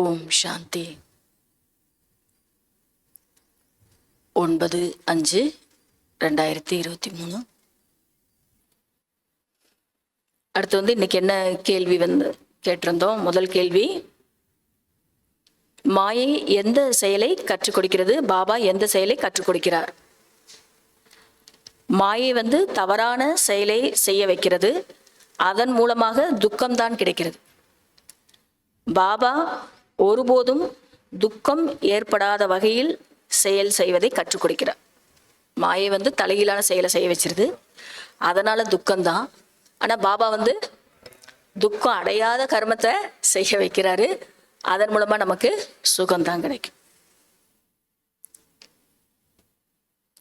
ஓம் சாந்தி. 9/5/2023. அடுத்து இன்னைக்கு என்ன கேள்வி கேட்டிருந்தோம். முதல் கேள்வி, மாயை எந்த செயலை கற்றுக் கொடுக்கிறது? பாபா எந்த செயலை கற்றுக் கொடுக்கிறார்? மாயை தவறான செயலை செய்ய வைக்கிறது. அதன் மூலமாக துக்கம்தான் கிடைக்கிறது. பாபா ஒருபோதும் துக்கம் ஏற்படாத வகையில் செயல் செய்வதை கற்றுக் கொடுக்கிறார். மாயை தலைகீழான செயலை செய்ய வச்சிருது, அதனால துக்கம்தான். ஆனா பாபா துக்கம் அடையாத கர்மத்தை செய்ய வைக்கிறாரு. அதன் மூலமா நமக்கு சுகம்தான் கிடைக்கும்.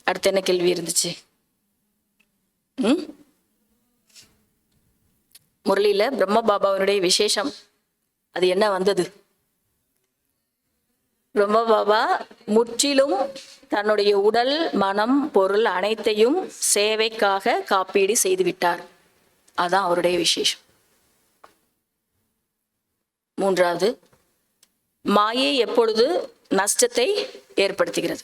அடுத்து என்ன கேள்வி இருந்துச்சு? முரளியில பிரம்ம பாபாவினுடைய விசேஷம் அது என்ன வந்தது? பிரம்ம பாபா முற்றிலும் தன்னுடைய உடல், மனம், பொருள் அனைத்தையும் சேவைக்காக காப்பீடு செய்து விட்டார். அதான் அவருடைய விசேஷம். மூன்றாவது, மாயை எப்பொழுது நஷ்டத்தை ஏற்படுத்துகிறது?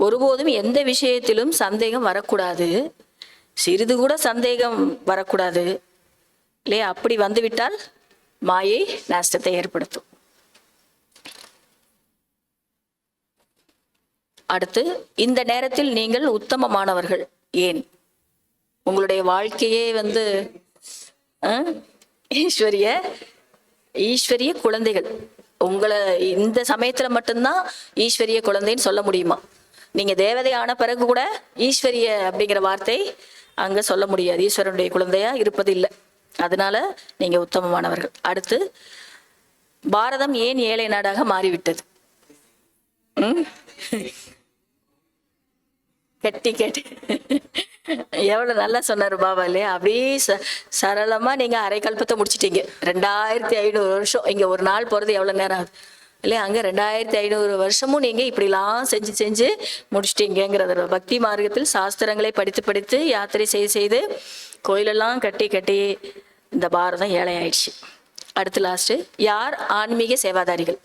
ஒருபோதும் எந்த விஷயத்திலும் சந்தேகம் வரக்கூடாது. சிறிது கூட சந்தேகம் வரக்கூடாது இல்லையா? அப்படி வந்துவிட்டால் மாயை நஷ்டத்தை ஏற்படுத்தும். அடுத்து, இந்த நேரத்தில் நீங்கள் உத்தமமானவர்கள் ஏன்? உங்களுடைய வாழ்க்கையே ஈஸ்வரிய குழந்தைகள். உங்களை இந்த சமயத்துல மட்டும்தான் ஈஸ்வரிய குழந்தைன்னு சொல்ல முடியுமா? நீங்க தேவதை ஆன பிறகு கூட ஈஸ்வரிய அப்படிங்கிற வார்த்தை அங்க சொல்ல முடியாது. ஈஸ்வரனுடைய குழந்தையா இருப்பது இல்லை. அதனால நீங்க உத்தமமானவர்கள். அடுத்து, பாரதம் ஏன் ஏழை நாடாக மாறிவிட்டது? கட்டி கேட்டு எவ்வளவு நல்லா சொன்னாரு பாபா இல்லையா? அப்படியே சரளமா நீங்க அரை கல்பத்தை முடிச்சிட்டீங்க. 2500 வருஷம். இங்க ஒரு நாள் போறது எவ்வளவு நேரம் ஆகுது இல்லையா? அங்க 2500 வருஷமும் நீங்க இப்படிலாம் செஞ்சு செஞ்சு முடிச்சிட்டீங்கிறத. பக்தி மார்க்கத்தில் சாஸ்திரங்களை படித்து படித்து யாத்திரை செய்து கோயிலெல்லாம் கட்டி கட்டி இந்த பாரதம் ஏழை ஆயிடுச்சு. அடுத்து லாஸ்ட், யார் ஆன்மீக சேவாதாரிகள்?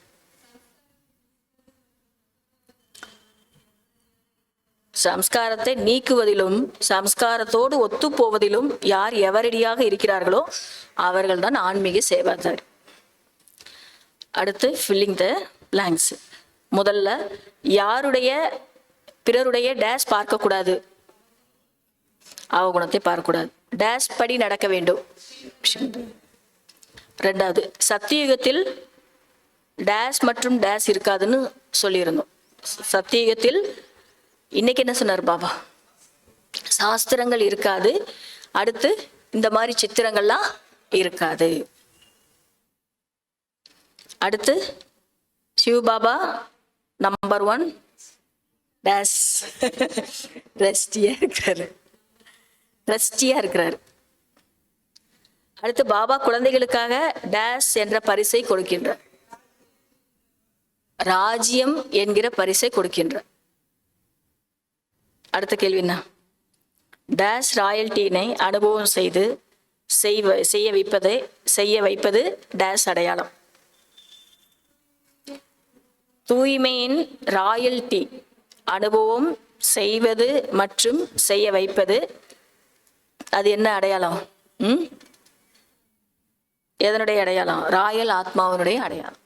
சம்ஸ்காரத்தை நீக்குவதிலும் சம்ஸ்காரத்தோடு ஒத்து போவதிலும் யார் எவரடியாக இருக்கிறார்களோ அவர்கள் தான் ஆன்மீக சேவாதாரி. அடுத்து ஃபில்லிங் த பிளாங்க்ஸ். முதல்ல, யாருடைய பிறருடைய டேஷ் பார்க்கக்கூடாது, அவகுணத்தை பார்க்கக்கூடாது. டேஷ் படி நடக்க வேண்டும். ரெண்டாவது, சத்தியுகத்தில் டேஷ் மற்றும் டேஷ் இருக்காதுன்னு சொல்லியிருந்தோம். சத்தியுகத்தில் இன்னைக்கு என்ன சொன்னார் பாபா? சாஸ்திரங்கள் இருக்காது. அடுத்து இந்த மாதிரி சித்திரங்கள்லாம் இருக்காது. அடுத்து, சிவபாபா நம்பர் 1 டேஷ் ரெஸ்டியா இருக்கிறாரு. அடுத்து, பாபா குழந்தைகளுக்காக டேஷ் என்ற பரிசை கொடுக்கின்றார். ராஜ்யம் என்கிற பரிசை கொடுக்கின்றார். அடுத்த கேள்வி என்ன? டேஷ் ராயல்டினை அனுபவம் செய்ய வைப்பது டேஷ் அடையாளம். தூய்மையின் ராயல்டி அனுபவம் செய்வது மற்றும் செய்ய வைப்பது, அது என்ன அடையாளம்? எதனுடைய அடையாளம்? ராயல் ஆத்மாவினுடைய அடையாளம்.